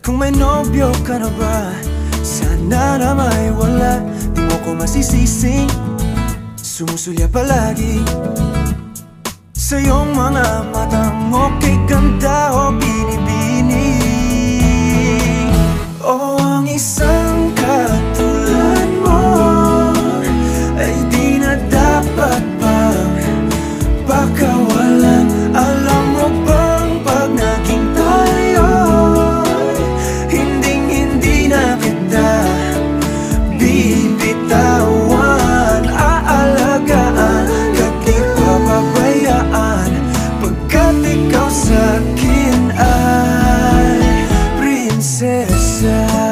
Kung may nobyo ka na ba, sana na may wala. Di mo ko masisising sumusulya palagi sa iyong mga matang okay ganda o binibini. O ang isang katulad mo ay di na dapat pagkawalan. Alam mo bang pag naging tayo, hinding-hindi na kita bibitawan. Aalagaan ka't di papabayaan, pagkat ikaw sa'kin ay prinsesa.